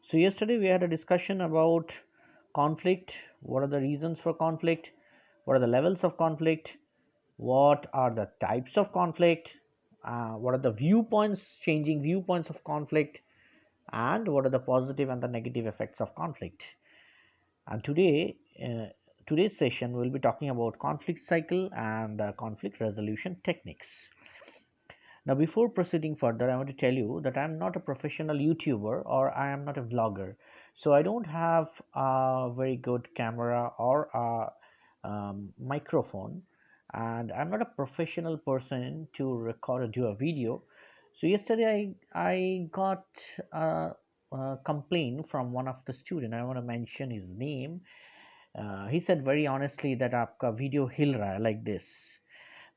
So, yesterday we had a discussion about conflict. What are the reasons for conflict? What are the levels of conflict? What are the types of conflict? What are the viewpoints, changing viewpoints of conflict? And what are the positive and the negative effects of conflict? And today's session, we'll be talking about conflict cycle and conflict resolution techniques. Now, before proceeding further, I want to tell you that I'm not a professional YouTuber or I am not a vlogger. So, I don't have a very good camera or a microphone, and I'm not a professional person to record or do a video. So, yesterday I got a complaint from one of the student. I want to mention his name. He said very honestly that आपका video हिल रहा है like this.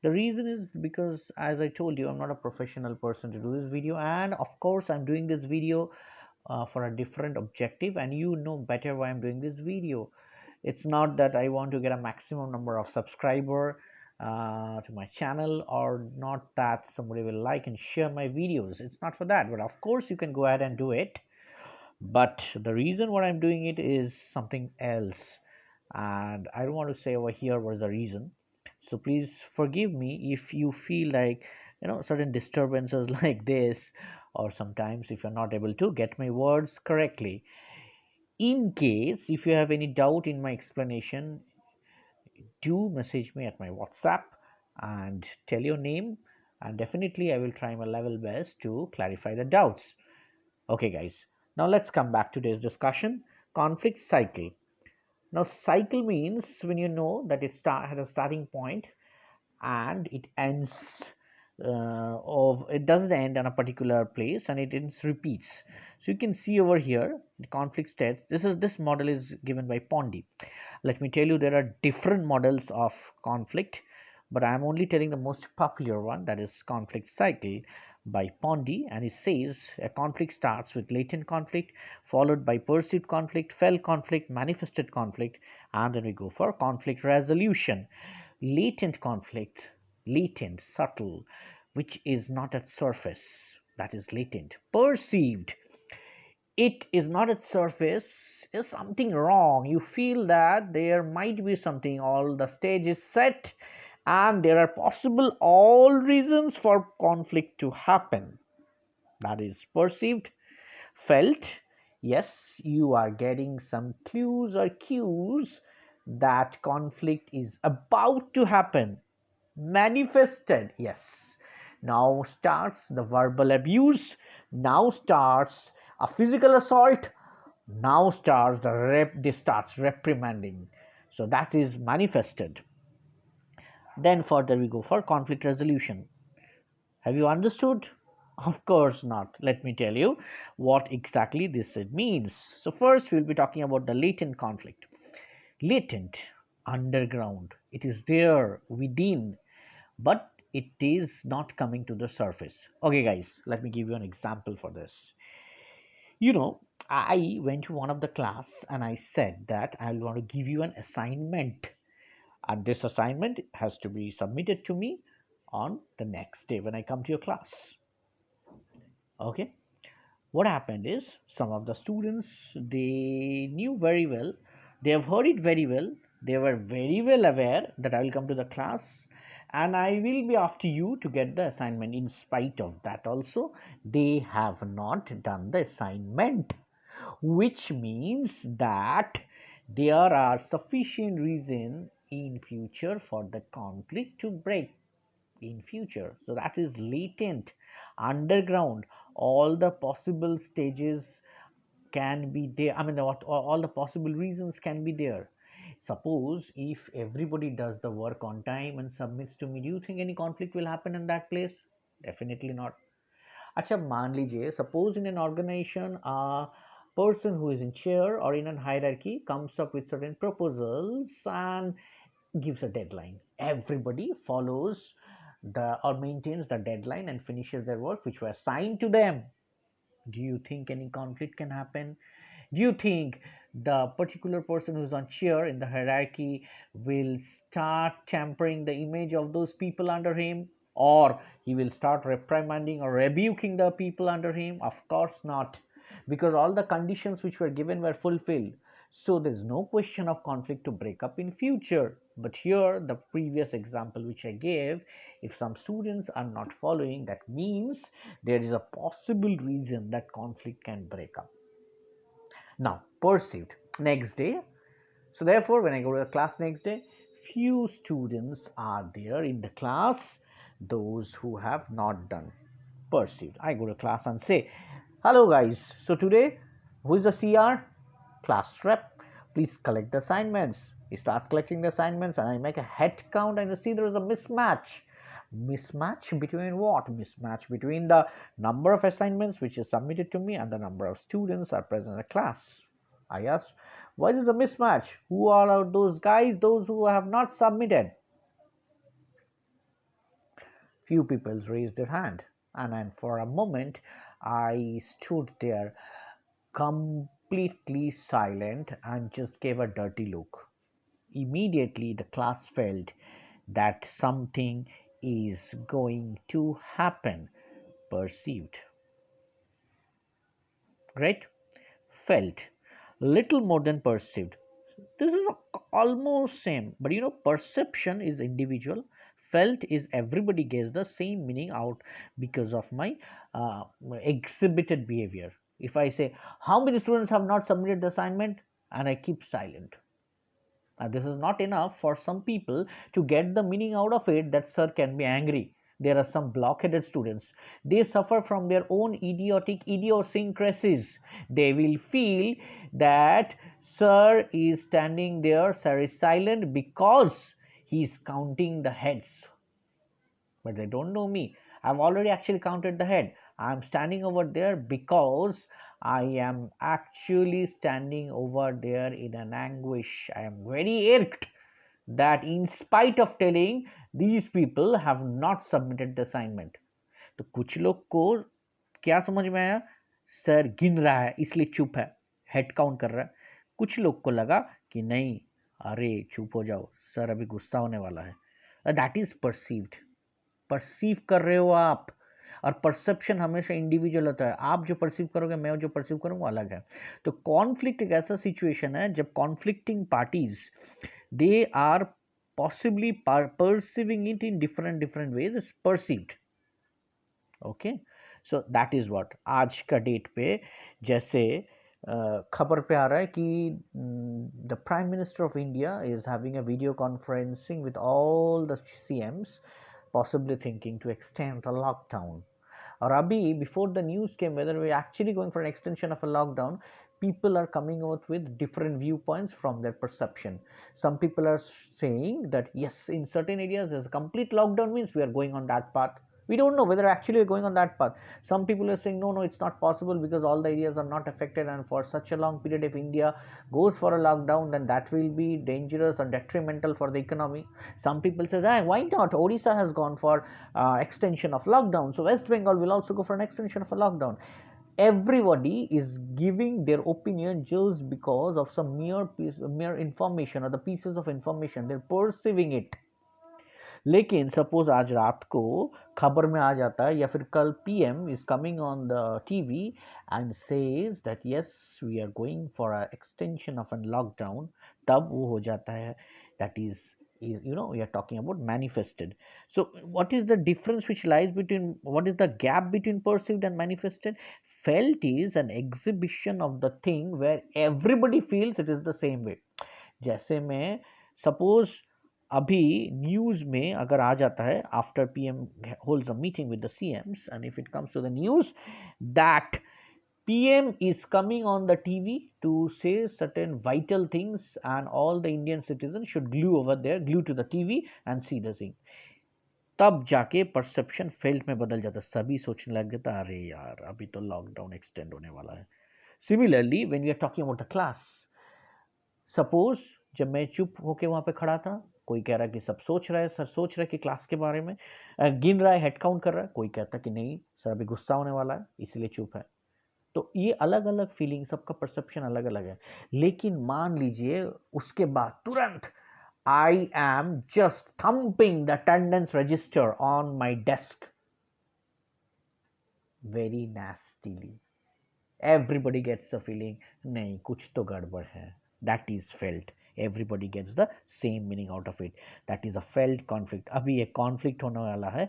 The reason is because, as I told you, I'm not a professional person to do this video, and of course I'm doing this video for a different objective, and you know better why I'm doing this video. It's not that I want to get a maximum number of subscriber to my channel, or not that somebody will like and share my videos. It's not for that, but of course you can go ahead and do it. But the reason what I'm doing it is something else, and I don't want to say over here what is the reason. So please forgive me if you feel like certain disturbances like this, or sometimes if you're not able to get my words correctly. In case if you have any doubt in my explanation, do message me at my WhatsApp and tell your name, and definitely I will try my level best to clarify the doubts. Okay, guys, now let's come back to today's discussion. Conflict cycle. Now, cycle means when you know that it had a starting point and it ends of it doesn't end on a particular place, and it repeats. So you can see over here the conflict states. This model is given by Pondy. Let me tell you, there are different models of conflict, but I am only telling the most popular one, that is conflict cycle by Pondy. And it says a conflict starts with latent conflict, followed by perceived conflict, felt conflict, manifested conflict, and then we go for conflict resolution. Latent conflict, latent, subtle, which is not at surface, that is latent. Perceived, it is not at surface, is something wrong, you feel that there might be something, all the stage is set, and there are possible all reasons for conflict to happen. That is perceived. Felt, yes, you are getting some clues or cues that conflict is about to happen. Manifested, yes, now starts the verbal abuse, now starts a physical assault, now starts this starts reprimanding. So that is manifested. Then further we go for conflict resolution. Have you understood? Of course not. Let me tell you what exactly this means. So first we'll be talking about the latent conflict. Latent, underground, it is there within, but it is not coming to the surface. Okay, guys, let me give you an example for this. I went to one of the class and I said that I want to give you an assignment, and this assignment has to be submitted to me on the next day when I come to your class. Okay, what happened is some of the students, they knew very well, they have heard it very well, they were very well aware that I will come to the class and I will be after you to get the assignment. In spite of that also, they have not done the assignment, which means that there are sufficient reason in future for the conflict to break in future. So that is latent, underground, all the possible stages can be there. I mean, all the possible reasons can be there. Suppose if everybody does the work on time and submits to me, do you think any conflict will happen in that place? Definitely not. अच्छा मान लीजिए, suppose in an organization a person who is in chair or in a hierarchy comes up with certain proposals and gives a deadline. Everybody follows the or maintains the deadline and finishes their work which was assigned to them. Do you think any conflict can happen? Do you think the particular person who's on chair in the hierarchy will start tampering the image of those people under him, or he will start reprimanding or rebuking the people under him? Of course not. because all the conditions which were given were fulfilled. So there's no question of conflict to break up in future. But here, the previous example which I gave, if some students are not following, that means there is a possible reason that conflict can break up. Now, perceived. Next day, so therefore, when I go to the class next day, few students are there in the class, those who have not done perceived. I go to class and say, hello guys, so today, who is the CR? Class rep, please collect the assignments. He starts collecting the assignments and I make a head count and I see there is a mismatch. Mismatch between what? Mismatch between the number of assignments which is submitted to me and the number of students are present in the class. I asked, what is the mismatch? Who are those guys, those who have not submitted? Few people raised their hand, and then for a moment I stood there completely silent and just gave a dirty look. Immediately the class felt that something is going to happen. Perceived. Right? Felt. Little more than perceived. This is almost same, but perception is individual. Felt is everybody gets the same meaning out because of my exhibited behavior. If I say how many students have not submitted the assignment and I keep silent, this is not enough for some people to get the meaning out of it that sir can be angry. There are some blockheaded students. They suffer from their own idiotic idiosyncrasies. They will feel that sir is standing there, sir is silent because he is counting the heads. But they don't know me. I've already actually counted the head. I'm standing over there because I am actually standing over there in an anguish. I am very irked that in spite of telling, these people have not submitted the assignment. तो कुछ लोग को क्या समझ में आया? Sir गिन रहा है इसलिए चुप है, हेड काउंट कर रहा है. कुछ लोग को लगा कि नहीं, अरे चुप हो जाओ, सर अभी गुस्सा होने वाला है. That is perceived. परसीव कर रहे हो आप, और परसेप्शन हमेशा इंडिविजुअल होता है. आप जो परसीव करोगे, मैं जो परसीव करूँ वो अलग है. तो कॉन्फ्लिक्ट एक ऐसा सिचुएशन है जब conflicting parties they are possibly perceiving it in different ways. It's perceived. Okay, so that is what आज का डेट पे जैसे खबर पे आ रहा है कि the Prime Minister of India is having a video conferencing with all the CMs, possibly thinking to extend the lockdown. और अभी before the news came whether we're actually going for an extension of a lockdown, people are coming out with different viewpoints from their perception. Some people are saying that yes, in certain areas there's a complete lockdown, means we are going on that path. We don't know whether actually we're going on that path. Some people are saying no, it's not possible because all the areas are not affected, and for such a long period if India goes for a lockdown, then that will be dangerous and detrimental for the economy. Some people say, why not? Odisha has gone for extension of lockdown, so West Bengal will also go for an extension of a lockdown. Everybody is giving their opinion just because of some mere information or the pieces of information. They're perceiving it. लेकिन suppose आज रात को खबर में आ जाता है या फिर कल PM is coming on the TV and says that yes we are going for a extension of an lockdown, तब वो हो जाता है that is we are talking about manifested. So what is the difference which lies between, what is the gap between perceived and manifested? Felt is an exhibition of the thing where everybody feels it is the same way. जैसे मैं suppose अभी news में अगर आ जाता है after PM holds a meeting with the CMs and if it comes to the news that PM is coming on the TV to say certain vital things and all the Indian citizens should glue to the TV and see the thing. तब जाके perception felt में बदल जाता, सभी सोचने लग गया था अरे यार अभी तो लॉकडाउन एक्सटेंड होने वाला है. Similarly when we are talking about the class, suppose जब मैं चुप होके वहाँ पे खड़ा था, कोई कह रहा है कि सब सोच रहा है, सर सोच रहा है कि क्लास के बारे में, गिन रहा है, हेड काउंट कर रहा है, कोई कहता कि नहीं सर अभी गुस्सा होने वाला है इसलिए चुप है. तो ये अलग अलग फीलिंग, सबका परसेप्शन अलग अलग है. लेकिन मान लीजिए उसके बाद तुरंत I am just thumping the attendance register on my desk very nastily. Everybody gets the feeling, nahi kuch to gadbad hai. That is felt. Everybody gets the same meaning out of it. That is a felt conflict. Abhi ek conflict hone wala hai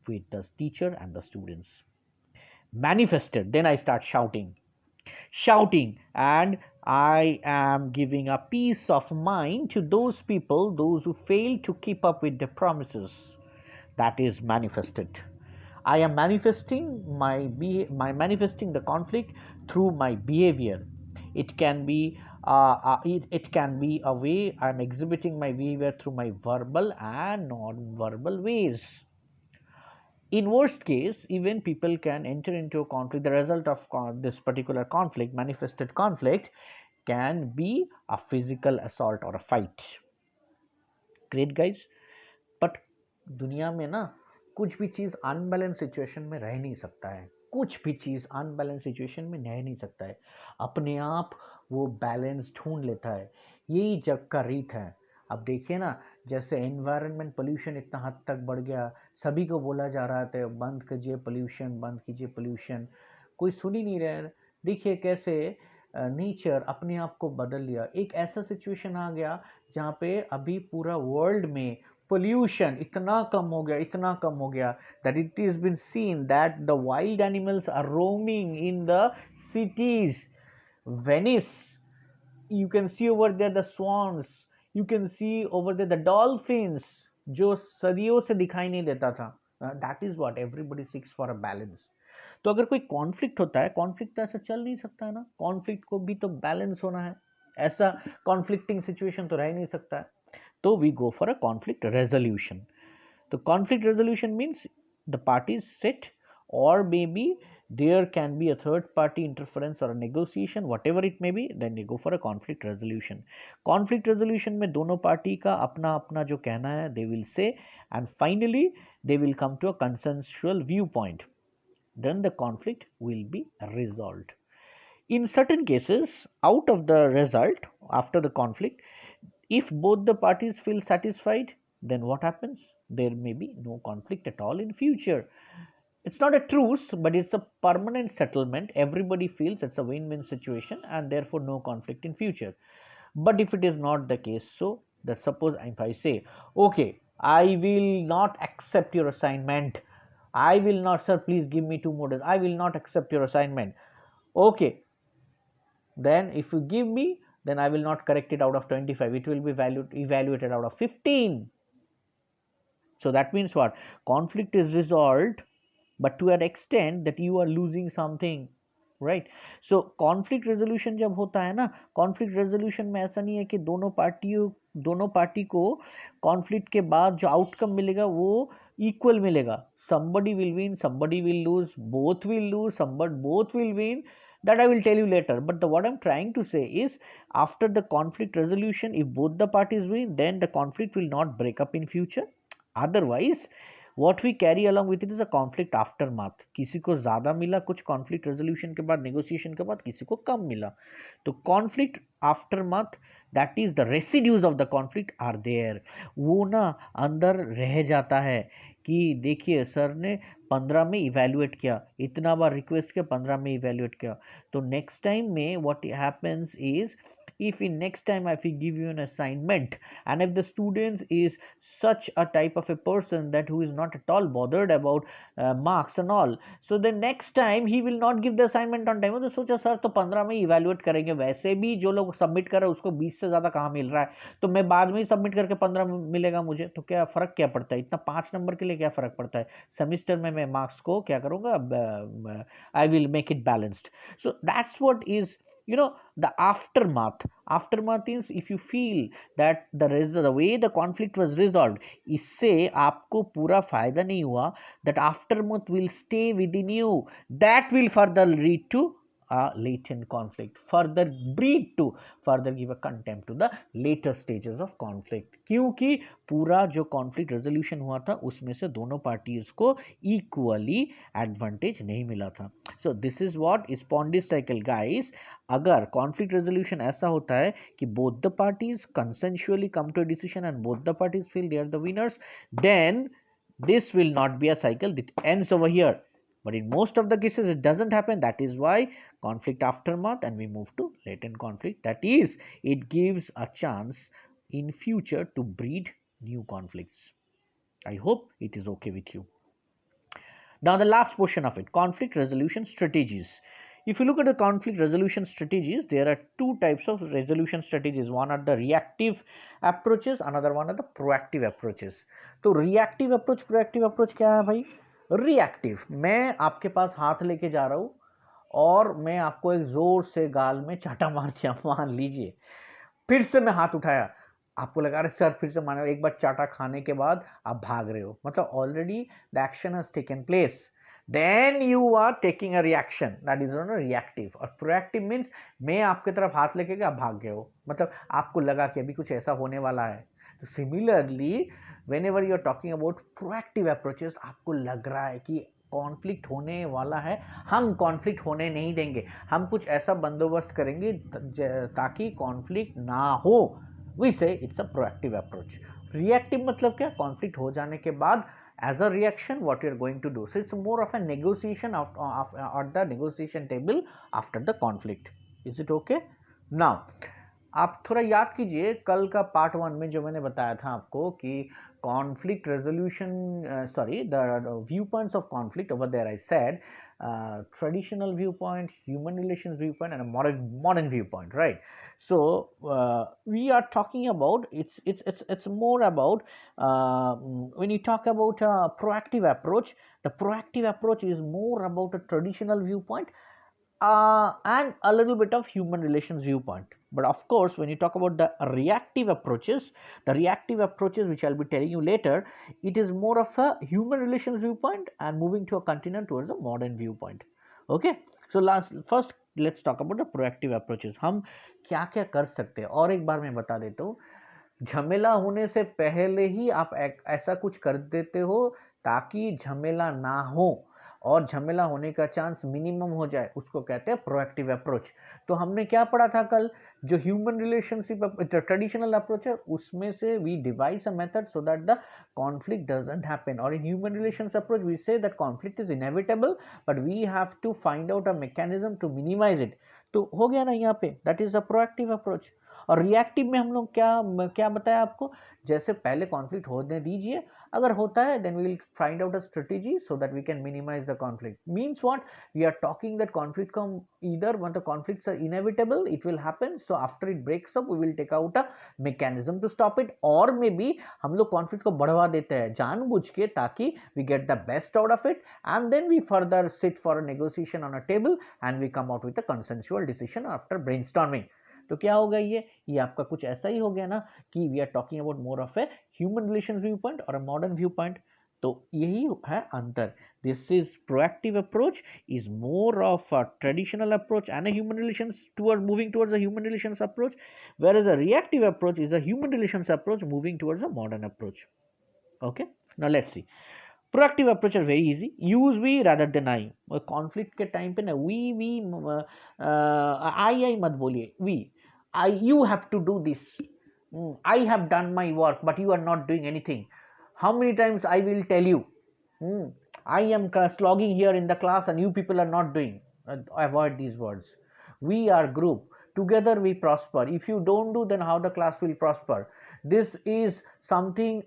with the teacher and the students. Manifested, then I start shouting, and I am giving a peace of mind to those people, those who fail to keep up with the promises. That is manifested. I am manifesting manifesting the conflict through my behavior. It can be it can be a way I am exhibiting my behavior through my verbal and non-verbal ways. In worst case, even people can enter into a conflict. The result of this particular conflict, manifested conflict, can be a physical assault or a fight. Great guys. But दुनिया में ना कुछ भी चीज़ unbalance situation में रह नहीं सकता है. कुछ भी चीज़ अनबैलेंस सिचुएशन में रह नहीं सकता है. अपने आप वो बैलेंस ढूंढ लेता है. यही जग का रीत है. अब देखिए ना, जैसे एनवायरनमेंट पोल्यूशन इतना हद तक बढ़ गया, सभी को बोला जा रहा था बंद कीजिए पोल्यूशन, बंद कीजिए पोल्यूशन, कोई सुन ही नहीं रहे. देखिए कैसे नेचर अपने आप को बदल लिया. एक ऐसा सिचुएशन आ गया जहाँ पे अभी पूरा वर्ल्ड में pollution इतना कम हो गया that it has been seen that the wild animals are roaming in the cities. Venice, you can see over there the swans, you can see over there the dolphins जो सदियों से दिखाई नहीं देता था. That is what everybody seeks for a balance. तो अगर कोई कॉन्फ्लिक्ट होता है, कॉन्फ्लिक्ट तो ऐसा चल नहीं सकता है ना, कॉन्फ्लिक्ट को भी तो बैलेंस होना है. ऐसा कॉन्फ्लिक्टिंग सिचुएशन तो रह नहीं सकता है. So we go for a conflict resolution. So conflict resolution means the parties sit, or maybe there can be a third party interference or a negotiation, whatever it may be, then they go for a conflict resolution. Conflict resolution में दोनों party का अपना अपना जो कहना है they will say, and finally they will come to a consensual viewpoint. Then the conflict will be resolved. In certain cases, out of the result after the conflict, if both the parties feel satisfied, then what happens? There may be no conflict at all in future. It's not a truce, but it's a permanent settlement. Everybody feels it's a win-win situation, and therefore no conflict in future. But if it is not the case, so that suppose if I say, okay, I will not accept your assignment. I will not, sir, please give me 2 more days. I will not accept your assignment. Okay. Then if you give me, then I will not correct it out of 25. It will be evaluated out of 15. So that means what? Conflict is resolved, but to an extent that you are losing something, right? So conflict resolution जब होता है ना, conflict resolution में ऐसा नहीं है कि दोनों पार्टी को conflict के बाद जो outcome मिलेगा वो equal मिलेगा. Somebody will win, somebody will lose, both will lose, both will win. That I will tell you later. But what I'm trying to say is, after the conflict resolution, if both the parties win, then the conflict will not break up in future. Otherwise, what we carry along with it is a conflict aftermath. किसी को ज़्यादा मिला कुछ conflict resolution के बाद, negotiation के बाद, किसी को कम मिला. तो conflict aftermath, that is the residues of the conflict are there. वो ना अंदर रह जाता है कि देखिए सर ने 15 में इवेल्युएट किया, इतना बार रिक्वेस्ट किया, 15 में इवेल्युएट किया. तो नेक्स्ट टाइम में what happens is, if in next time if we give you an assignment, and if the student is such a type of a person that who is not at all bothered about marks and all, so the next time he will not give the assignment on time. तो सोचा sir तो 15 में evaluate करेंगे, वैसे भी जो लोग submit कर रहे हैं उसको 20 से ज़्यादा कहाँ मिल रहा है, तो मैं बाद में ही सबमिट करके 15 मिलेगा मुझे, तो क्या फ़र्क क्या पड़ता है, इतना 5 नंबर के लिए क्या फ़र्क पड़ता है. सेमिस्टर में मैं मार्क्स को क्या करूँगा, I will make it balanced. So that's what is the aftermath is, if you feel that the way the conflict was resolved, इससे आपको पूरा फायदा नहीं हुआ, that aftermath will stay within you, that will further lead to a latent conflict, further give a contempt to the later stages of conflict. क्योंकि पूरा जो conflict resolution हुआ था उसमें से दोनों parties को equally advantage नहीं मिला था. So this is what is Pond's cycle, guys. अगर conflict resolution ऐसा होता है कि both the parties consensually come to a decision and both the parties feel they are the winners, then this will not be a cycle that ends over here. But in most of the cases it doesn't happen. That is why conflict aftermath, and we move to latent conflict. That is, it gives a chance in future to breed new conflicts. I hope it is okay with you. Now, the last portion of it, conflict resolution strategies. If you look at the conflict resolution strategies, there are two types of resolution strategies. One are the reactive approaches, another one are the proactive approaches. तो reactive approach, proactive approach क्या है भाई? Reactive, मैं आपके पास हाथ लेके जा रहा हूँ और मैं आपको एक जोर से गाल में चाटा मार दिया, मान लीजिए, फिर से मैं हाथ उठाया, आपको लगा रहा सर फिर से मानो, एक बार चाटा खाने के बाद आप भाग रहे हो, मतलब already the action has taken place, then you are taking a reaction, that is not reactive. और प्रोएक्टिव मीन्स मैं आपके तरफ हाथ लेके आप भाग गए हो, मतलब आपको लगा कि अभी कुछ ऐसा होने वाला है. तो similarly whenever you are talking about proactive approaches, आपको लग रहा है कि कॉन्फ्लिक्ट होने वाला है, हम कॉन्फ्लिक्ट होने नहीं देंगे, हम कुछ ऐसा बंदोबस्त करेंगे ताकि कॉन्फ्लिक्ट ना हो, वी से it's a proactive approach. Reactive मतलब क्या? कॉन्फ्लिक्ट हो जाने के बाद as a reaction what you are going to do. So it's more of a negotiation at the negotiation table after the conflict. Is it okay? Now आप थोड़ा याद कीजिए कल का पार्ट 1 में जो मैंने बताया था आपको कि conflict resolution, the view points of conflict. Over there I said traditional viewpoint, human relations viewpoint, and a modern viewpoint, right? So we are talking about it's more about when you talk about a proactive approach, the proactive approach is more about a traditional viewpoint and a little bit of human relations viewpoint. But of course, when you talk about the reactive approaches which I'll be telling you later, it is more of a human relations viewpoint and moving to a continent towards a modern viewpoint. Okay, so first let's talk about the proactive approaches. हम क्या क्या कर सकते हैं, और एक बार मैं बता देता हूँ, झमेला होने से पहले ही आप ऐसा कुछ कर देते हो ताकि झमेला ना हो और झमेला होने का चांस मिनिमम हो जाए, उसको कहते हैं प्रोएक्टिव अप्रोच. तो हमने क्या पढ़ा था कल, जो ह्यूमन रिलेशनशिप ट्रेडिशनल अप्रोच है उसमें से we devise a method so that the conflict doesn't happen. और in human relations approach we say that conflict is inevitable but we have to find out a mechanism to minimise it. तो हो गया ना यहाँ पे, that is a proactive approach. और reactive में हम लोग क्या बताया आपको, जैसे पहले कॉन्फ्लिक्ट होने दीजिए, अगर होता है then we will find out a strategy so that we can minimize the conflict. Means what? We are talking that conflict come either when the conflicts are inevitable, it will happen, so after it breaks up we will take out a mechanism to stop it, or maybe हम लोग conflict को बढ़वा देते हैं जानबूझ के ताकि we get the best out of it, and then we further sit for a negotiation on a table and we come out with a consensual decision after brainstorming. तो क्या होगा, ये आपका कुछ ऐसा ही हो गया ना कि we are talking about more of a human relations viewpoint और अ मॉडर्न व्यू पॉइंट. तो यही है अंतर. This is proactive approach is more of a traditional approach and a human relations toward moving towards a human relations approach, whereas a reactive approach is a human relations approach moving towards a modern approach. Okay, now let's see. Proactive approach are very easy. Use we rather than I. Conflict के time पे ना we I मत बोलिए, we you have to do this. I have done my work but you are not doing anything. How many times I will tell you, I am slogging here in the class and you people are not doing. Avoid these words. We are group, together we prosper. If you don't do, then how the class will prosper? This is something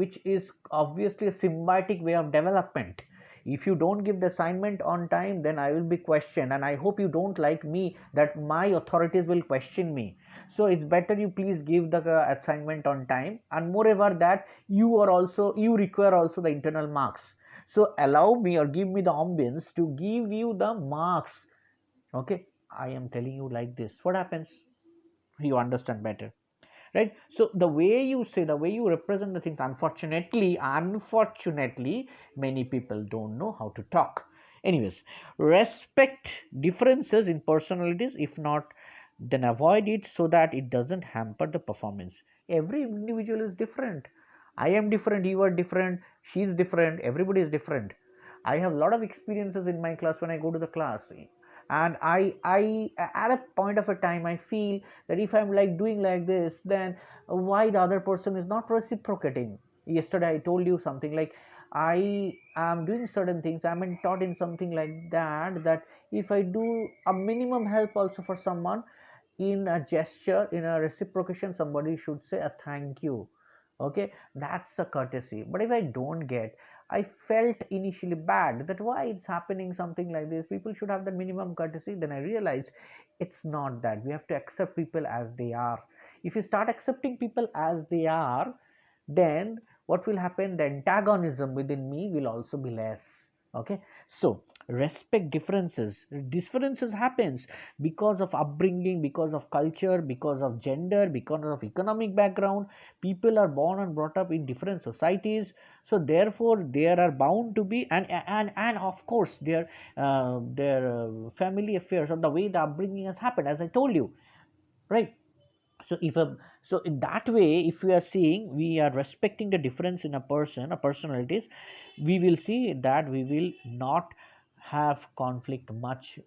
which is obviously a symbiotic way of development. If you don't give the assignment on time, then I will be questioned, and I hope you don't like me that my authorities will question me. So it's better you please give the assignment on time, and moreover that you require also the internal marks. So allow me or give me the ambience to give you the marks. Okay, I am telling you like this, what happens, you understand better, right? So the way you say, the way you represent the things, unfortunately many people don't know how to talk. Anyways, respect differences in personalities. If not, then avoid it so that it doesn't hamper the performance. Every individual is different. I am different, you are different, she is different, everybody is different. I have a lot of experiences in my class when I go to the class, and I at a point of a time I feel that if I'm like doing like this, then why the other person is not reciprocating. Yesterday I told you something like I am doing certain things, I'm taught in something like that, that if I do a minimum help also for someone, in a gesture, in a reciprocation, somebody should say a thank you. Okay, that's a courtesy. But if I don't get, I felt initially bad that why it's happening something like this, people should have the minimum courtesy. Then I realized it's not that. We have to accept people as they are. If you start accepting people as they are, then what will happen, the antagonism within me will also be less. Okay, so respect differences. Differences happens because of upbringing, because of culture, because of gender, because of economic background. People are born and brought up in different societies, so therefore there are bound to be, and of course their family affairs or the way the upbringing has happened, as I told you, right? So if a, so in that way, if we are seeing, we are respecting the difference in a person, a personalities, we will see that we will not have conflict much.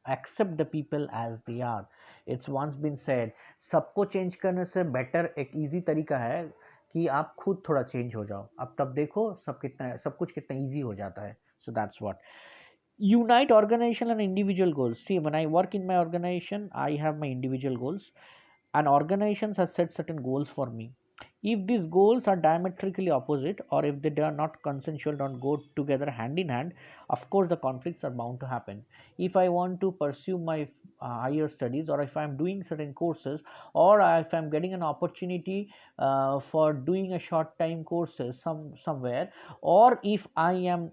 Accept the people as they are. It's once been said, सबको change करने से better एक easy तरीका है कि आप खुद थोड़ा चेंज हो जाओ, अब तब देखो सब कुछ कितना इजी हो जाता है. So that's what. Unite organizational and individual goals. See, when I work in my organization, I have my individual goals, and organizations have set certain goals for me. If these goals are diametrically opposite, or if they are not consensual, don't go together hand in hand, of course the conflicts are bound to happen. If I want to pursue my higher studies, or if I'm doing certain courses, or if I'm getting an opportunity for doing a short time courses somewhere, or if I am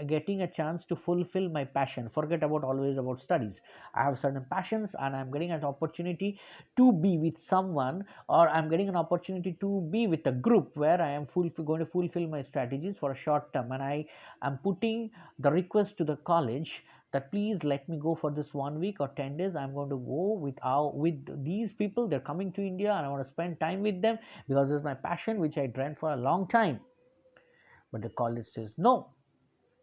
getting a chance to fulfill my passion, forget about always about studies, I have certain passions and I'm getting an opportunity to be with someone, or I'm getting an opportunity to be with a group where I am going to fulfill my strategies for a short term, and I am putting the request to the college that please let me go for this 1 week or 10 days. I'm going to go with these people, they're coming to India and I want to spend time with them because this is my passion which I dreamt for a long time. But the college says no.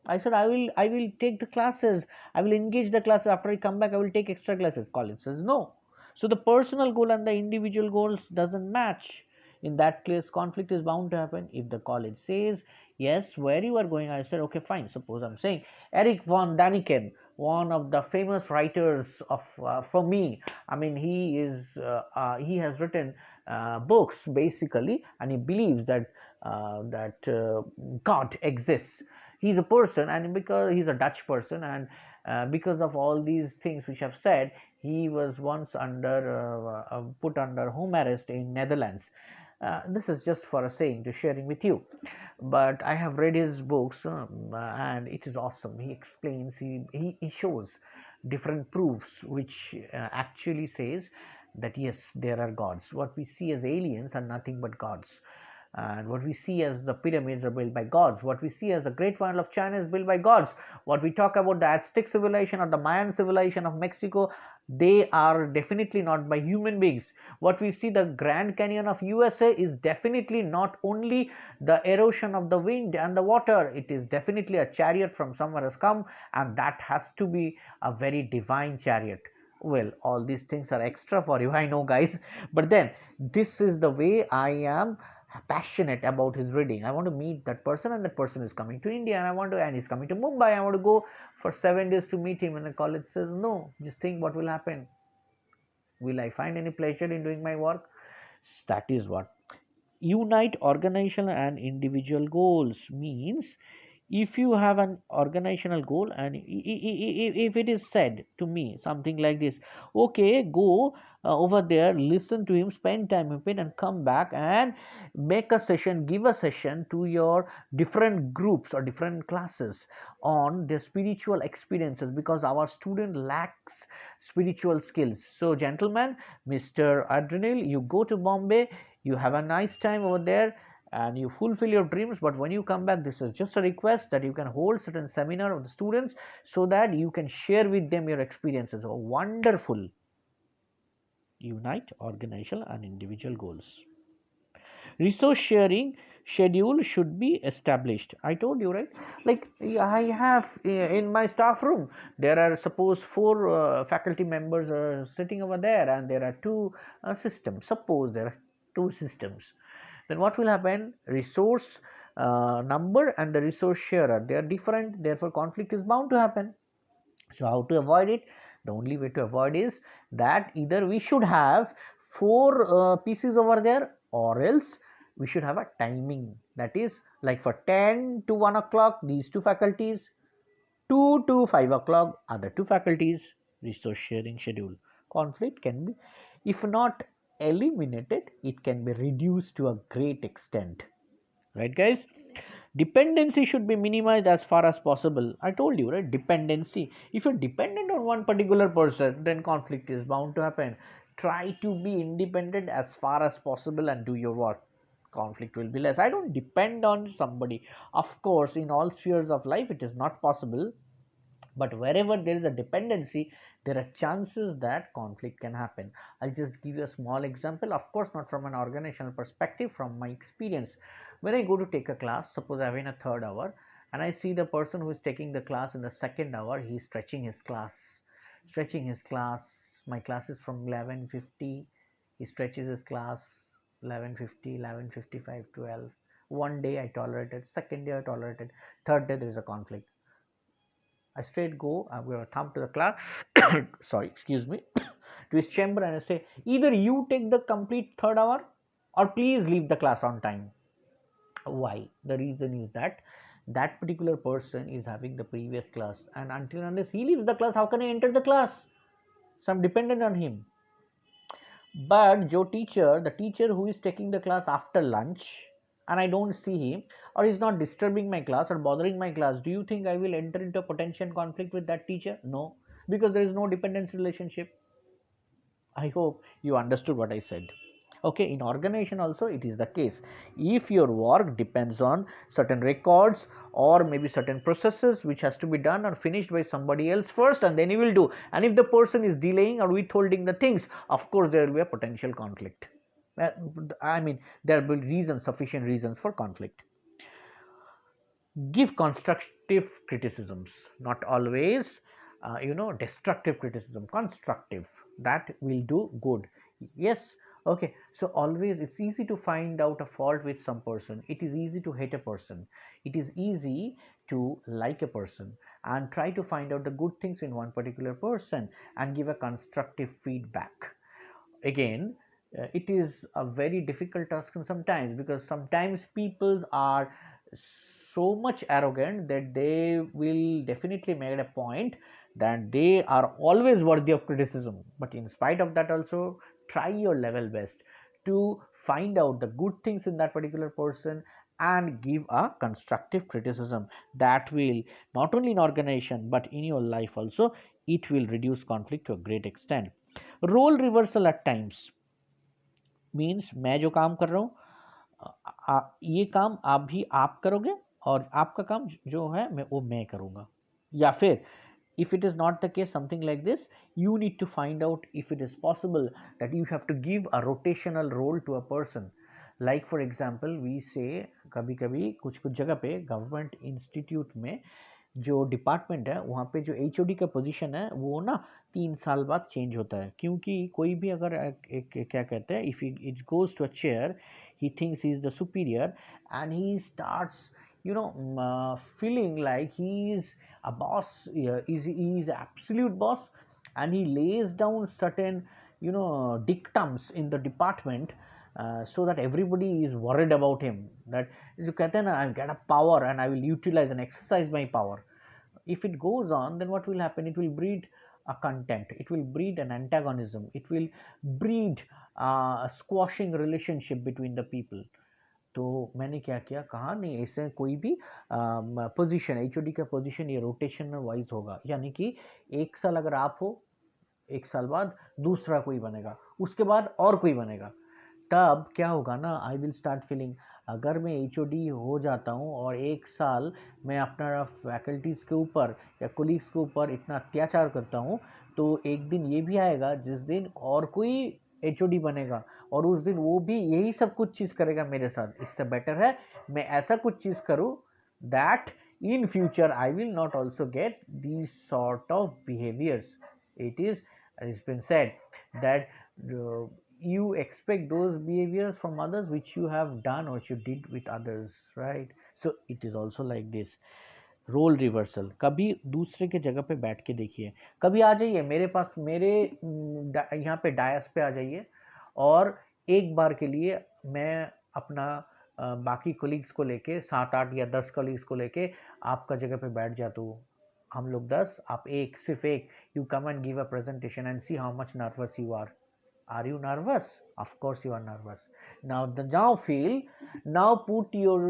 I said I will take the classes. I will engage the classes. After I come back, I will take extra classes. College says no. So the personal goal and the individual goals doesn't match. In that case, conflict is bound to happen. If the college says yes, where you are going, I said okay, fine. Suppose I'm saying Eric von Daniken, one of the famous writers of for me. I mean, he has written books basically, and he believes that God exists. He's a person, and because he's a Dutch person, and because of all these things which I've said, he was once put under home arrest in Netherlands. This is just for a saying to sharing with you, but I have read his books, and it is awesome. He explains, he shows different proofs which actually says that yes, there are gods. What we see as aliens are nothing but gods, and what we see as the pyramids are built by gods, what we see as the Great Wall of China is built by gods, what we talk about the Aztec civilization or the Mayan civilization of Mexico, they are definitely not by human beings. What we see, the Grand Canyon of USA, is definitely not only the erosion of the wind and the water, it is definitely a chariot from somewhere has come, and that has to be a very divine chariot. Well, all these things are extra for you, I know, guys, but then this is the way I am passionate about his reading. I want to meet that person, and that person is coming to India, and he's coming to Mumbai. I want to go for 7 days to meet him, and the college says no. Just think what will happen. Will I find any pleasure in doing my work? That is what. Unite organizational and individual goals means, if you have an organizational goal, and if it is said to me something like this, okay, go over there, listen to him, spend time with him, and come back and make a session, give a session to your different groups or different classes on their spiritual experiences, because our student lacks spiritual skills. So gentlemen, Mr. Adrenal, you go to Bombay, you have a nice time over there, and you fulfill your dreams, but when you come back, this is just a request that you can hold certain seminar of the students so that you can share with them your experiences. Oh, wonderful. Unite organizational and individual goals. Resource sharing schedule should be established. I told you, right? Like I have in my staff room, there are suppose 4 faculty members are sitting over there, and there are 2 systems. Suppose there are 2 systems, then what will happen? Resource number and the resource sharer, they are different, therefore conflict is bound to happen. So how to avoid it? The only way to avoid is that either we should have four pieces over there, or else we should have a timing, that is like for 10 to 1 o'clock these two faculties, 2 to 5 o'clock other two faculties. Resource sharing schedule. Conflict can be, if not eliminated, it can be reduced to a great extent. Right, guys? Dependency should be minimized as far as possible. I told you, right? Dependency. If you're dependent on one particular person, then conflict is bound to happen. Try to be independent as far as possible and do your work. Conflict will be less. I don't depend on somebody. Of course, in all spheres of life, it is not possible, but wherever there is a dependency, there are chances that conflict can happen. I'll just give you a small example, of course not from an organizational perspective, from my experience. When I go to take a class, suppose I have in a third hour, and I see the person who is taking the class in the second hour, he is stretching his class. My class is from 11:50, he stretches his class 11:50, 11:55, 12. One day I tolerated, second day I tolerated, third day there is a conflict. I straight go, I'm going to thumb to the class, sorry, excuse me, to his chamber, and I say, either you take the complete third hour or please leave the class on time. Why? The reason is that that particular person is having the previous class, and until unless he leaves the class, how can I enter the class? So I'm dependent on him. But the teacher who is taking the class after lunch, and I don't see him, or he's not disturbing my class or bothering my class, do you think I will enter into a potential conflict with that teacher? No, because there is no dependency relationship. I hope you understood what I said. Okay, in organization also it is the case. If your work depends on certain records or maybe certain processes which has to be done or finished by somebody else first, and then you will do, and if the person is delaying or withholding the things, of course there will be a potential conflict. I mean, there will be sufficient reasons for conflict. Give constructive criticisms, not always destructive criticism. Constructive, that will do good. Yes. Okay, so always it's easy to find out a fault with some person, it is easy to hate a person, it is easy to like a person, and try to find out the good things in one particular person and give a constructive feedback. Again, it is a very difficult task sometimes, because sometimes people are so much arrogant that they will definitely make a point that they are always worthy of criticism. But in spite of that also, try your level best to find out the good things in that particular person and give a constructive criticism. That will, not only in organization but in your life also, it will reduce conflict to a great extent. Role reversal at times means मैं जो काम कर रहा हूँ, ये काम आप भी आप करोगे और आपका काम जो है मैं करूँगा. या फिर if it is not the case, something like this, you need to find out if it is possible that you have to give a rotational role to a person. Like for example, we say कभी कभी कुछ कुछ जगह पे government institute में जो department है वहाँ पे जो HOD का पोजीशन है वो ना 3 साल बाद चेंज होता है, क्योंकि कोई भी अगर एक क्या कहते हैं, if it goes to a chair, he thinks he is the superior and he starts feeling like he is a boss, he is absolute boss, and he lays down certain dictums in the department, so that everybody is worried about him, that जो कहते हैं ना, I get a power and I will utilize and exercise my power. If it goes on, then what will happen? It will breed a contempt, it will breed an antagonism, it will breed a squashing relationship between the people. तो मैंने क्या किया, कहा नहीं, ऐसे कोई भी position, HOD का पोजीशन ये रोटेशन वाइज होगा, यानी कि 1 साल अगर आप हो, 1 साल बाद दूसरा कोई बनेगा, उसके बाद और कोई बनेगा. तब क्या होगा ना, आई विल स्टार्ट फीलिंग, अगर मैं HOD हो जाता हूँ और 1 साल मैं अपना फैकल्टीज़ के ऊपर या कोलीग्स के ऊपर इतना अत्याचार करता हूँ, तो एक दिन ये भी आएगा जिस दिन और कोई HOD बनेगा और उस दिन वो भी यही सब कुछ चीज़ करेगा मेरे साथ. इससे बेटर है मैं ऐसा कुछ चीज़ करूँ that in future I will not also get these sort of behaviors. It's been said that you expect those behaviors from others which you have done or you did with others, right? So it is also like this. Role reversal, कभी दूसरे के जगह पे बैठ के देखिए, कभी आ जाइए मेरे पास, मेरे यहाँ पे डायस पे आ जाइए, और एक बार के लिए मैं अपना बाकी कोलीग्स को लेके 7 8 या 10 कोलीग्स को लेके आपका जगह पे बैठ जाता हूँ, हम लोग 10 आप एक, सिर्फ एक, you come and give a presentation and see how much nervous you are. Are you nervous? Of course you are nervous. Now put your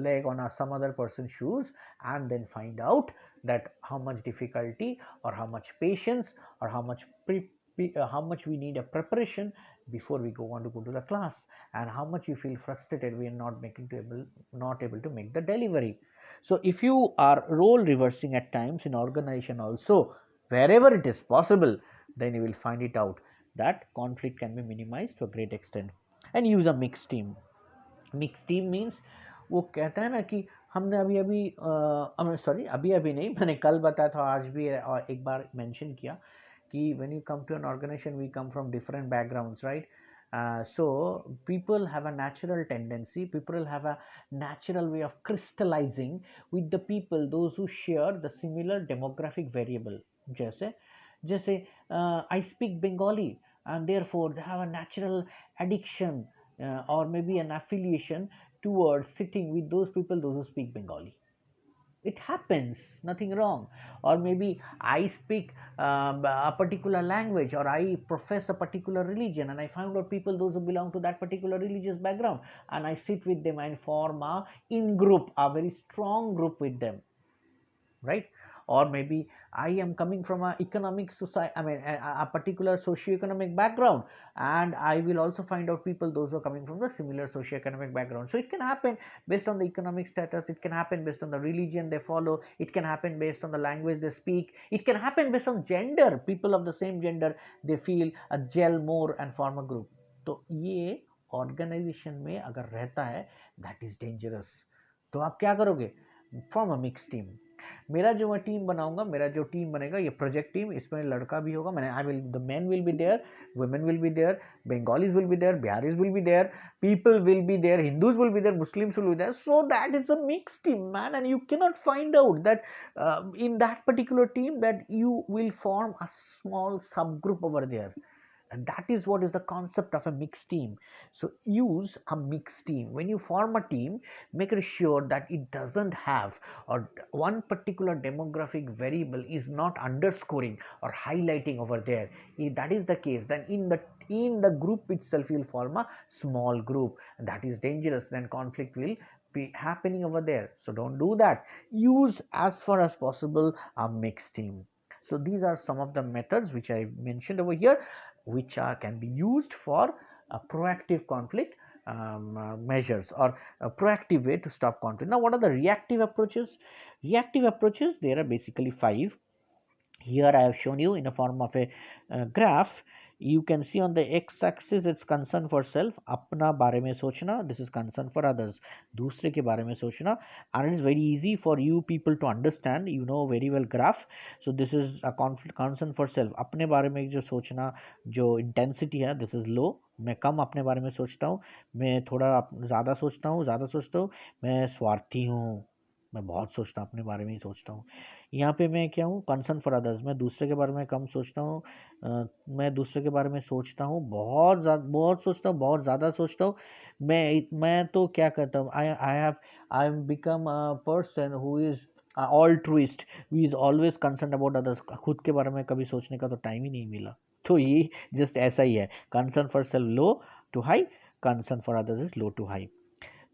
leg on some other person's shoes and then find out that how much difficulty or how much patience or how much we need a preparation before we go to the class, and how much you feel frustrated we are not able to make the delivery. So if you are role reversing at times in organization also, wherever it is possible, then you will find it out that conflict can be minimized to a great extent. And use a mixed team. Mixed team means वो कहता है ना कि हमने अभी अभी sorry अभी अभी नहीं, मैंने कल बताया था, आज भी और एक बार मेंशन किया कि when you come to an organization we come from different backgrounds, right? So people have a natural tendency, people have a natural way of crystallizing with the people, those who share the similar demographic variable. जैसे जैसे I speak Bengali and therefore they have a natural addiction or maybe an affiliation towards sitting with those people, those who speak Bengali. It happens, nothing wrong. Or maybe I speak a particular language, or I profess a particular religion, and I found out people, those who belong to that particular religious background, and I sit with them and form a in group, a very strong group with them, right? Or maybe I am coming from a economic society, I mean a particular socio-economic background, and I will also find out people, those who are coming from the similar socio-economic background. So it can happen based on the economic status, it can happen based on the religion they follow, it can happen based on the language they speak, it can happen based on gender, people of the same gender, they feel a gel more and form a group. तो ये organisation में अगर रहता है, that is dangerous. तो आप क्या करोगे? Form a mix team. मेरा जो मैं टीम बनाऊंगा, मेरा जो टीम बनेगा, ये प्रोजेक्ट टीम, इसमें लड़का भी होगा, मैंने I will the men will be there, women will be there, Bengalis will be there, Biharis will be there, people will be there, Hindus will be there, Muslims will be there, so that is a mix team man, and you cannot find out that in that particular team that you will form a small subgroup over there. And that is what is the concept of a mixed team. So use a mixed team. When you form a team, make sure that it doesn't have, or one particular demographic variable is not underscoring or highlighting over there. If that is the case, then in the group itself you'll form a small group, and that is dangerous. Then conflict will be happening over there. So don't do that. Use as far as possible a mixed team. So these are some of the methods which I mentioned over here, which can be used for proactive conflict measures, or a proactive way to stop conflict. Now, what are the reactive approaches? Reactive approaches, there are basically 5. Here I have shown you in the form of a graph. You can see on the x-axis it's concern for self, अपना बारे में सोचना, this is concern for others, दूसरे के बारे में सोचना, and it is very easy for you people to understand, you know very well graph. So this is a conflict, concern for self, अपने बारे में जो सोचना, जो intensity है, this is low. मैं कम अपने बारे में सोचता हूँ, मैं थोड़ा ज़्यादा सोचता हूँ, मैं स्वार्थी हूँ, मैं बहुत सोचता हूँ, अपने बारे में ही सोचता हूँ. यहाँ पे मैं क्या हूँ? कंसर्न फॉर अदर्स, मैं दूसरे के बारे में कम सोचता हूँ, मैं दूसरे के बारे में सोचता हूँ, बहुत सोचता हूँ, बहुत ज़्यादा सोचता हूँ. मैं तो क्या करता हूँ, I am become a person who is altruist, who is always concern about others. खुद के बारे में कभी सोचने का तो टाइम ही नहीं मिला. तो ये जस्ट ऐसा ही है. Concern for self low to high, concern for others is low to high.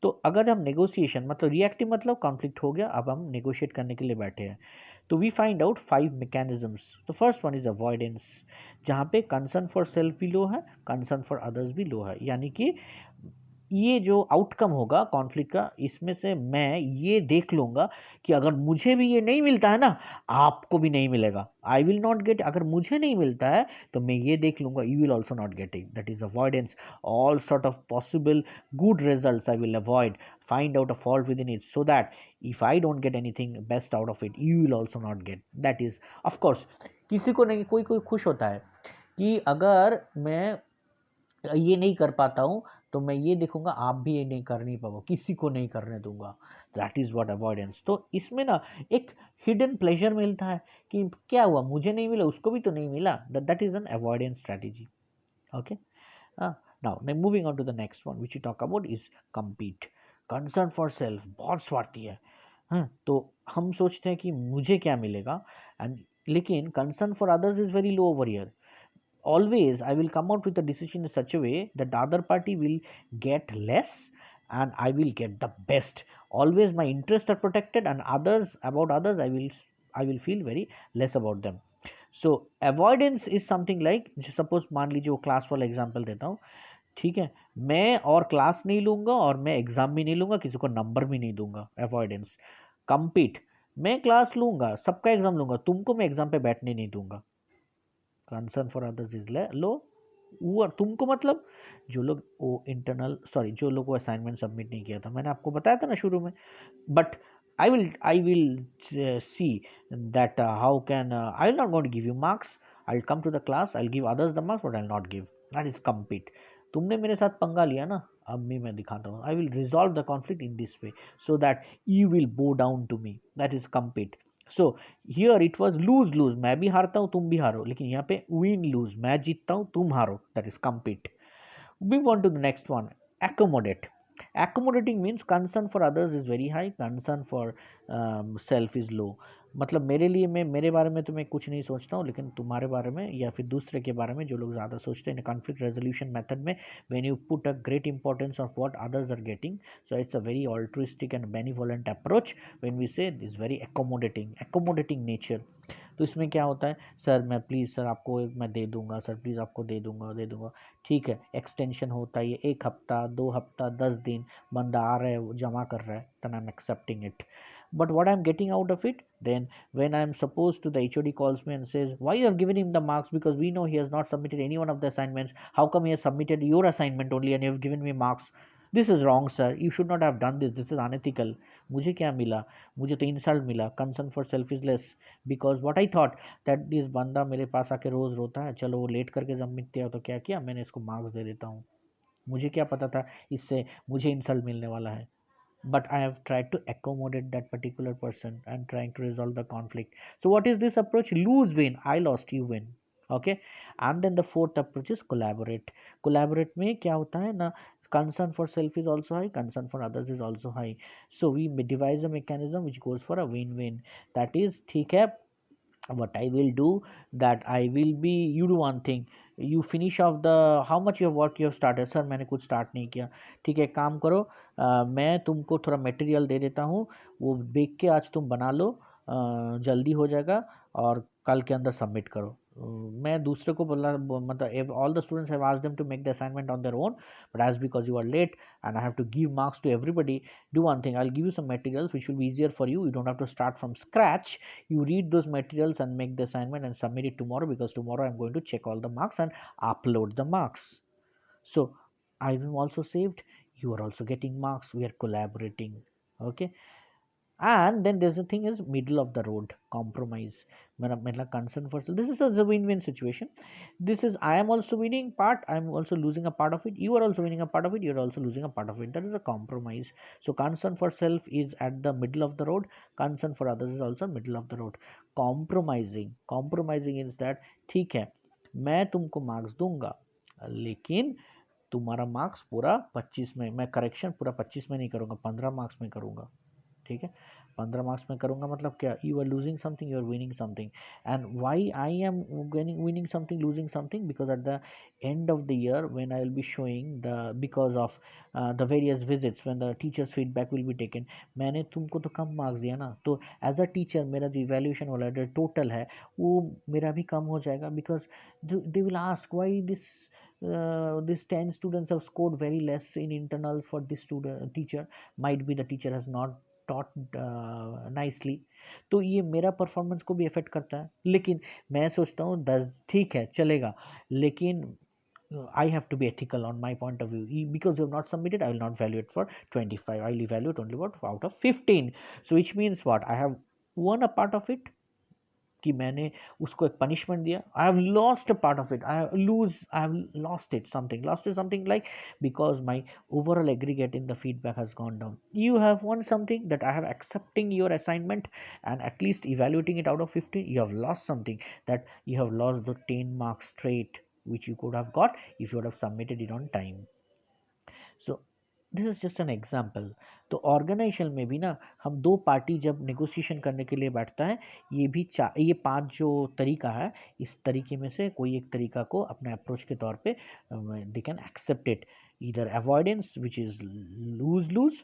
तो अगर हम नेगोशिएशन, मतलब रिएक्टिव मतलब कॉन्फ्लिक्ट हो गया, अब हम नेगोशिएट करने के लिए बैठे हैं, तो वी फाइंड आउट 5 मैकेनिज्म्स. तो फर्स्ट वन इज अवॉइडेंस, जहाँ पे कंसर्न फॉर सेल्फ भी लो है, कंसर्न फॉर अदर्स भी लो है. यानी कि ये जो आउटकम होगा कॉन्फ्लिक्ट का, इसमें से मैं ये देख लूँगा कि अगर मुझे भी ये नहीं मिलता है ना, आपको भी नहीं मिलेगा. आई विल नॉट गेट, अगर मुझे नहीं मिलता है तो मैं ये देख लूँगा, you will also not get it. That is avoidance. All sort of possible good results I will avoid, find out a fault within it, so that if I don't get anything best out of it, you will also not get. That is, of course, किसी को नहीं, कोई खुश होता है कि अगर मैं ये नहीं कर पाता हूँ तो मैं ये देखूंगा आप भी ये नहीं कर नहीं पाओ, किसी को नहीं करने दूंगा। That is what avoidance. तो इसमें ना एक हिडन प्लेजर मिलता है कि क्या हुआ, मुझे नहीं मिला उसको भी तो नहीं मिला, that is an avoidance strategy. Okay, now moving on to the next one which you talk about is compete. Concern for self बहुत स्वार्थी है। हाँ, तो हम सोचते हैं कि मुझे क्या मिलेगा, एंड लेकिन concern for others is very low over here. Always I will come out with a decision in such a way that the other party will get less and I will get the best. Always my interests are protected, and others, about others, I will feel very less about them. So avoidance is something like, suppose मान लीजिए वो class वाला example देता हूँ, ठीक है, मैं और क्लास नहीं लूंगा और मैं एग्जाम भी नहीं लूंगा, किसी को नंबर भी नहीं दूंगा, अवॉइडेंस। कंपीट, मैं क्लास लूंगा, सबका एग्जाम लूंगा, तुमको मैं एग्जाम पे बैठने नहीं दूंगा। कंसर्न फॉर अदर्स इज लो, वो तुमको मतलब जो लोग वो इंटरनल सॉरी जो लोग वो असाइनमेंट सबमिट नहीं किया था, मैंने आपको बताया था ना शुरू में, but I will see that how can I will not going to give you marks. I'll come to the class, I'll give others the marks, but I'll not give. That is compete. तुमने मेरे साथ पंगा लिया ना, अब भी मैं दिखाता हूँ। I will resolve the conflict in this way so that you will bow down to me. That is compete. So here it was lose lose, मैं भी हारता हूँ तुम भी हारो, लेकिन यहाँ पे विन लूज, मैं जीतता हूँ तुम हारो, that is compete. We want to the next one, accommodate. Accommodating means concern for others is very high, concern for self is low. मतलब मेरे लिए, मैं मेरे बारे में तो मैं कुछ नहीं सोचता हूँ, लेकिन तुम्हारे बारे में या फिर दूसरे के बारे में जो लोग ज़्यादा सोचते हैं। कॉन्फ्लिक्ट रेजोल्यूशन मेथड में when you put a great importance of what others are getting, so it's a very altruistic and benevolent approach when we say this very accommodating nature. तो इसमें क्या होता है, सर मैं प्लीज़ सर आपको मैं दे दूंगा, सर प्लीज़ आपको दे दूंगा, ठीक है, एक्सटेंशन होता है ये 1 हफ्ता 2 हफ्ता 10 दिन, बंदा आ रहा है वो जमा कर रहा है, then I'm accepting it. But what I'm getting out of it, then when I'm supposed to, the HOD calls me and says, why you have given him the marks, because we know he has not submitted any one of the assignments, how come he has submitted your assignment only and you have given me marks? This is wrong sir, you should not have done this is unethical. मुझे क्या मिला, मुझे तो insult मिला। Concern for self is less, because what I thought that this बंदा मेरे पास आके रोज़ रोता है, चलो वो लेट करके सबमिट किया तो क्या किया, मैंने इसको मार्क्स दे देता हूँ, मुझे क्या पता था इससे मुझे इंसल्ट मिलने वाला है। But I have tried to accommodate that particular person and trying to resolve the conflict. So what is this approach? Lose win, I lost you win. Okay, and then the fourth approach is collaborate. Collaborate में क्या होता है ना, concern for self is also high, concern for others is also high, so we devise a mechanism which goes for a win-win. That is, ठीक है, what I will do, that I will be, you do one thing, you finish off the how much you have work you have started, sir मैंने कुछ start नहीं किया, ठीक है काम करो, मैं तुमको थोड़ा मटेरियल दे देता हूँ, वो देख के आज तुम बना लो, जल्दी हो जाएगा और कल के अंदर सबमिट करो। मैं दूसरे को बोला, मतलब all the students have asked them to make the assignment on their own, but as because you are late and I have to give marks to everybody, do one thing, I'll give you some materials which will be easier for you, you don't have to start from scratch, you read those materials and make the assignment and submit it tomorrow, because tomorrow I'm going to check all the marks and upload the marks. So I'm also saved, you are also getting marks, we are collaborating. Okay, and then there's the thing is middle of the road compromise. मेरा concern for, this is a win-win situation. This is, I am also winning part, I am also losing a part of it, you are also winning a part of it, you are also losing a part of it, that is a compromise. So concern for self is at the middle of the road, concern for others is also middle of the road. Compromising is that, ठीक है मैं तुमको marks दूंगा, लेकिन तुम्हारा marks पूरा 25 में, मैं करेक्शन पूरा 25 में नहीं करूँगा, 15 मार्क्स में करूँगा, ठीक है, 15 मार्क्स में करूँगा, मतलब क्या, you are losing something, you are winning something. And why I am winning something losing something, because at the end of the year when I will be showing the, because of the various visits, when the teachers feedback will be taken, मैंने तुमको तो कम marks दिया ना, तो as a teacher मेरा जो evaluation वाला जो टोटल है वो मेरा भी कम हो जाएगा, because they will ask why this 10 students have scored very less in internals for this student teacher, might be the teacher has not taught nicely, तो ये मेरा परफॉर्मेंस को भी अफेक्ट करता है। लेकिन मैं सोचता हूँ 10 ठीक है चलेगा, लेकिन I have to be ethical on my point of view, because you have not submitted, I will not value it for 25, I will evaluate only what out of 15. So which means what, I have won a part of it, कि मैंने उसको एक punishment दिया, I have lost a part of it, I have lost it something like because my overall aggregate in the feedback has gone down. You have won something, that I have accepting your assignment and at least evaluating it out of 15. You have lost something, that you have lost the 10 marks straight which you could have got if you would have submitted it on time. So this is just an example. तो organisation में भी ना, हम दो party जब negotiation करने के लिए बैठता है, ये पांच जो तरीका है, इस तरीके में से कोई एक तरीका को अपने अप्रोच के तौर पे they can accept it. Either avoidance which is lose lose,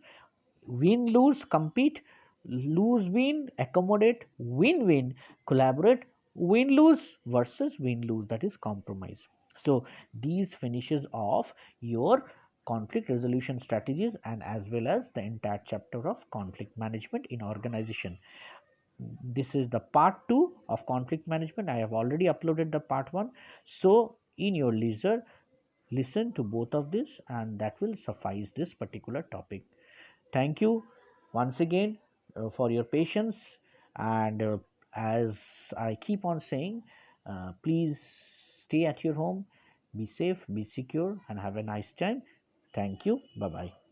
win lose compete, lose win accommodate, win win collaborate, win lose versus win lose, that is compromise. So these finishes off your conflict resolution strategies and as well as the entire chapter of conflict management in organization. This is the part 2 of conflict management. I have already uploaded the part 1, so in your leisure listen to both of this and that will suffice this particular topic. Thank you once again for your patience, and as I keep on saying, please stay at your home, be safe, be secure, and have a nice time. Thank you. Bye bye.